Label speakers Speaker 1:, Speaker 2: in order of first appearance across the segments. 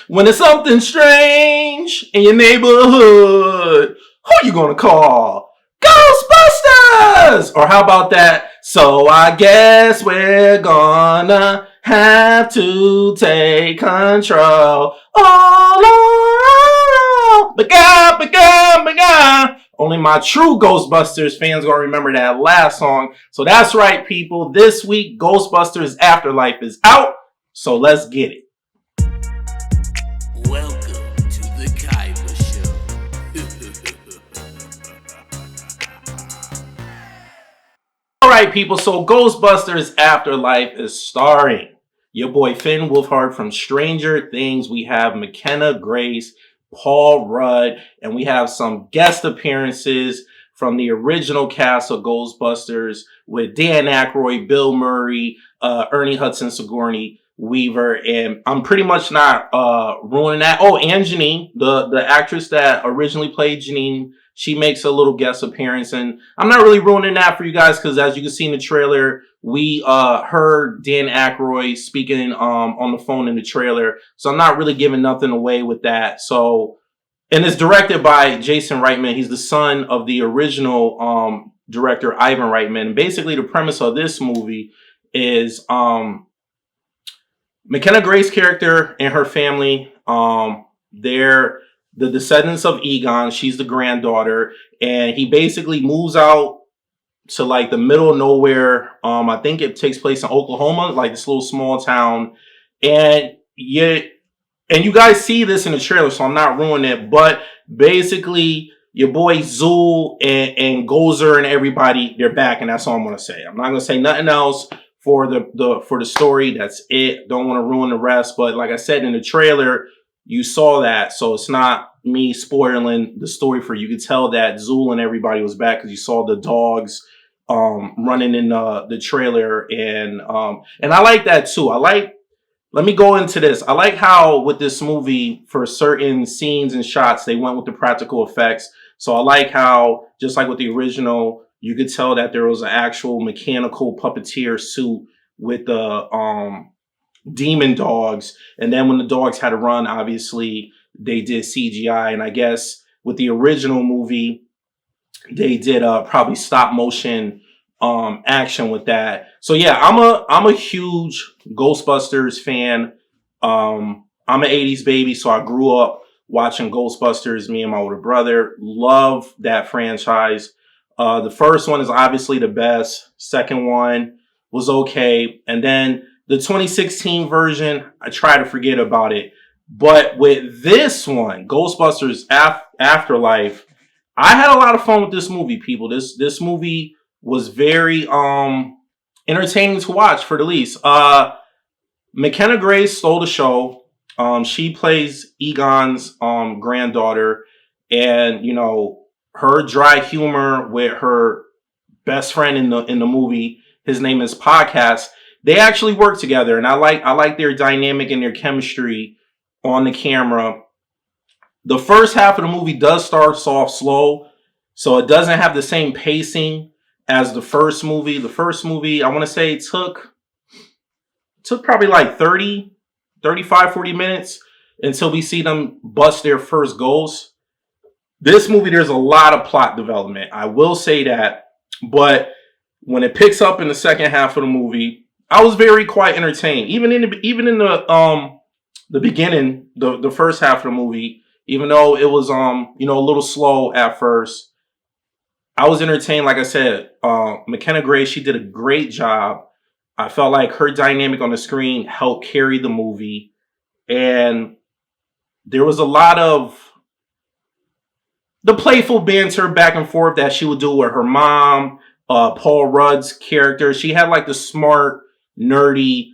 Speaker 1: When there's something strange in your neighborhood, who you gonna call? Ghostbusters! Or how about that? So I guess we're gonna have to take control all around. But only my true Ghostbusters fans gonna remember that last song. So that's right, people. This week, Ghostbusters Afterlife is out. So let's get it.
Speaker 2: Welcome to the Kaiba Show.
Speaker 1: Alright, people, so Ghostbusters Afterlife is starring your boy Finn Wolfhard from Stranger Things. We have McKenna Grace, Paul Rudd, and we have some guest appearances from the original cast of Ghostbusters with Dan Aykroyd, Bill Murray, Ernie Hudson Sigourney Weaver, and I'm pretty much not ruining that. Oh, and Janine, the actress that originally played Janine, she makes a little guest appearance, and I'm not really ruining that for you guys because as you can see in the trailer, we heard Dan Aykroyd speaking on the phone in the trailer, so I'm not really giving nothing away with that. So, and it's directed by Jason Reitman. He's the son of the original director Ivan Reitman. And basically, the premise of this movie is McKenna Grace's character and her family. They're the descendants of Egon. She's the granddaughter, and he basically moves out to like the middle of nowhere. I think it takes place in Oklahoma, like this little small town. And you guys see this in the trailer, so I'm not ruining it. But basically, your boy Zool and Gozer and everybody, they're back, and that's all I'm gonna say. I'm not gonna say nothing else for the story. That's it. Don't want to ruin the rest. But like I said in the trailer, you saw that, so it's not me spoiling the story for you. You could tell that Zool and everybody was back because you saw the dogs running in the trailer, and I like that too. Let me go into this. I like how with this movie, for certain scenes and shots, they went with the practical effects. So I like how, just like with the original, you could tell that there was an actual mechanical puppeteer suit with the demon dogs, and then when the dogs had to run, obviously they did CGI, and I guess with the original movie they did probably stop motion action with that. So yeah, I'm a huge Ghostbusters fan. I'm an 80s baby, so I grew up watching Ghostbusters. Me and my older brother love that franchise. The first one is obviously the best. Second one was okay, and then the 2016 version, I try to forget about it. But with this one, Ghostbusters Afterlife, I had a lot of fun with this movie, people. This movie was very entertaining to watch, for the least. McKenna Grace stole the show. She plays Egon's granddaughter, and you know, her dry humor with her best friend in the movie, his name is Podcast. They actually work together, and I like their dynamic and their chemistry on the camera. The first half of the movie does start off slow, so it doesn't have the same pacing as the first movie. The first movie, I want to say, took probably like 35, 40 minutes until we see them bust their first ghost. This movie, there's a lot of plot development, I will say that, but when it picks up in the second half of the movie, I was quite entertained. Even in the beginning, the first half of the movie, even though it was a little slow at first, I was entertained. Like I said, McKenna Grace, she did a great job. I felt like her dynamic on the screen helped carry the movie, and there was a lot of the playful banter back and forth that she would do with her mom, Paul Rudd's character. She had like the smart, nerdy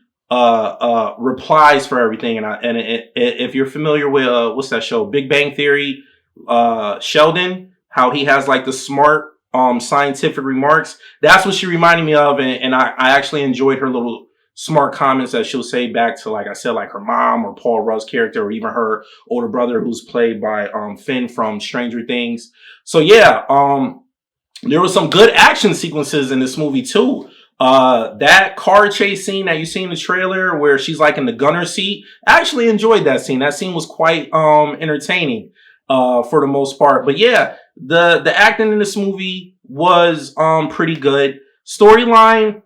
Speaker 1: replies for everything, and if you're familiar with what's that show, Big Bang Theory, Sheldon, how he has like the smart scientific remarks, that's what she reminded me of, and I actually enjoyed her little smart comments that she'll say back to, like I said, like her mom or Paul Rudd's character, or even her older brother who's played by Finn from Stranger Things. So yeah, there was some good action sequences in this movie too. That car chase scene that you see in the trailer where she's like in the gunner seat, I actually enjoyed that scene. That scene was quite entertaining for the most part. But yeah, the acting in this movie was pretty good. Storyline,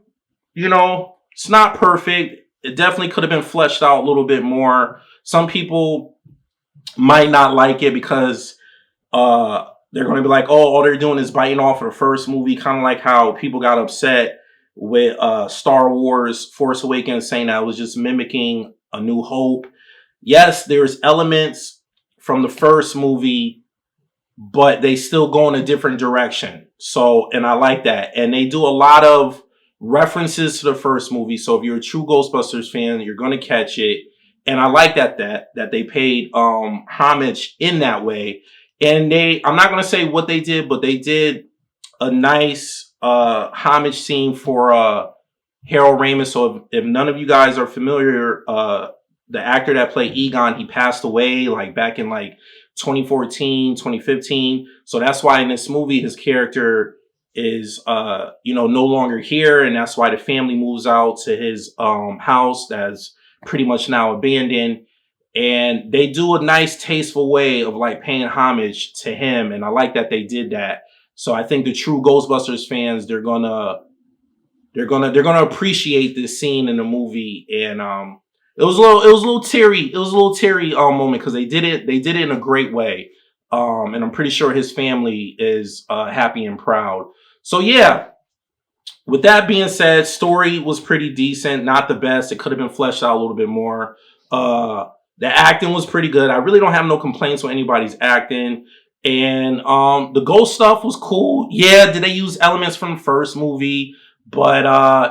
Speaker 1: you know, it's not perfect. It definitely could have been fleshed out a little bit more. Some people might not like it because they're going to be like, oh, all they're doing is biting off of the first movie, kind of like how people got upset with Star Wars Force Awakens, saying that it was just mimicking A New Hope. Yes, there's elements from the first movie, but they still go in a different direction. So, and I like that. And they do a lot of references to the first movie. So if you're a true Ghostbusters fan, you're going to catch it. And I like that they paid homage in that way. And I'm not going to say what they did, but they did a nice homage scene for Harold Ramis. So if none of you guys are familiar, the actor that played Egon, he passed away like back in like 2014, 2015. So that's why in this movie, his character is, no longer here. And that's why the family moves out to his house that's pretty much now abandoned. And they do a nice, tasteful way of like paying homage to him. And I like that they did that. So I think the true Ghostbusters fans, they're gonna appreciate this scene in the movie. And it was a little teary moment because they did it in a great way. And I'm pretty sure his family is happy and proud. So yeah, with that being said, story was pretty decent, not the best. It could have been fleshed out a little bit more. The acting was pretty good. I really don't have no complaints with anybody's acting. And the ghost stuff was cool. Yeah, did they use elements from the first movie? But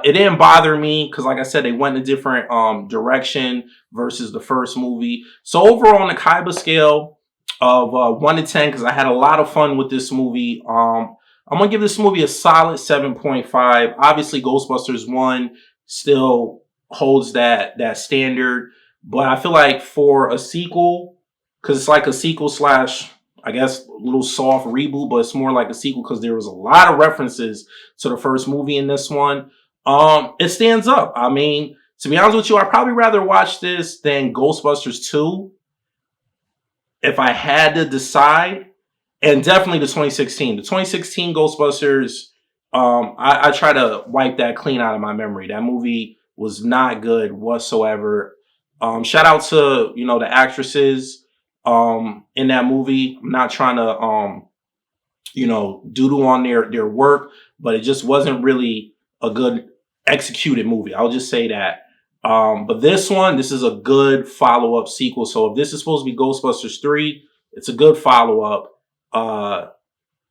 Speaker 1: it didn't bother me because, like I said, they went in a different direction versus the first movie. So overall, on the Kaiba scale of 1 to 10, because I had a lot of fun with this movie, I'm going to give this movie a solid 7.5. Obviously, Ghostbusters 1 still holds that standard. But I feel like for a sequel, because it's like a sequel slash, I guess, a little soft reboot, but it's more like a sequel because there was a lot of references to the first movie in this one. It stands up. I mean, to be honest with you, I'd probably rather watch this than Ghostbusters 2 if I had to decide. And definitely the 2016. The 2016 Ghostbusters, I try to wipe that clean out of my memory. That movie was not good whatsoever. Shout out to, the actresses in that movie. I'm not trying to, doodle on their work, but it just wasn't really a good executed movie. I'll just say that. But this is a good follow-up sequel. So if this is supposed to be Ghostbusters 3, it's a good follow-up.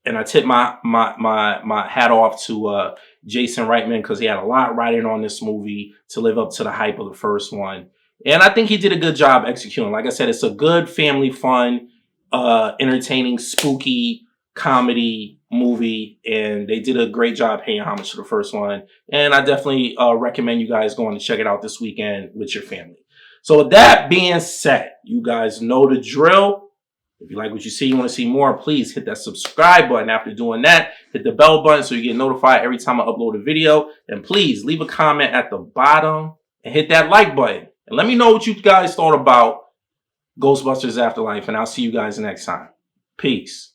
Speaker 1: And I tip my hat off to Jason Reitman because he had a lot riding on this movie to live up to the hype of the first one. And I think he did a good job executing. Like I said, it's a good family fun, entertaining, spooky comedy movie. And they did a great job paying homage to the first one. And I definitely recommend you guys going to check it out this weekend with your family. So with that being said, you guys know the drill. If you like what you see, you want to see more, please hit that subscribe button. After doing that, hit the bell button so you get notified every time I upload a video. And please leave a comment at the bottom and hit that like button. And let me know what you guys thought about Ghostbusters Afterlife. And I'll see you guys next time. Peace.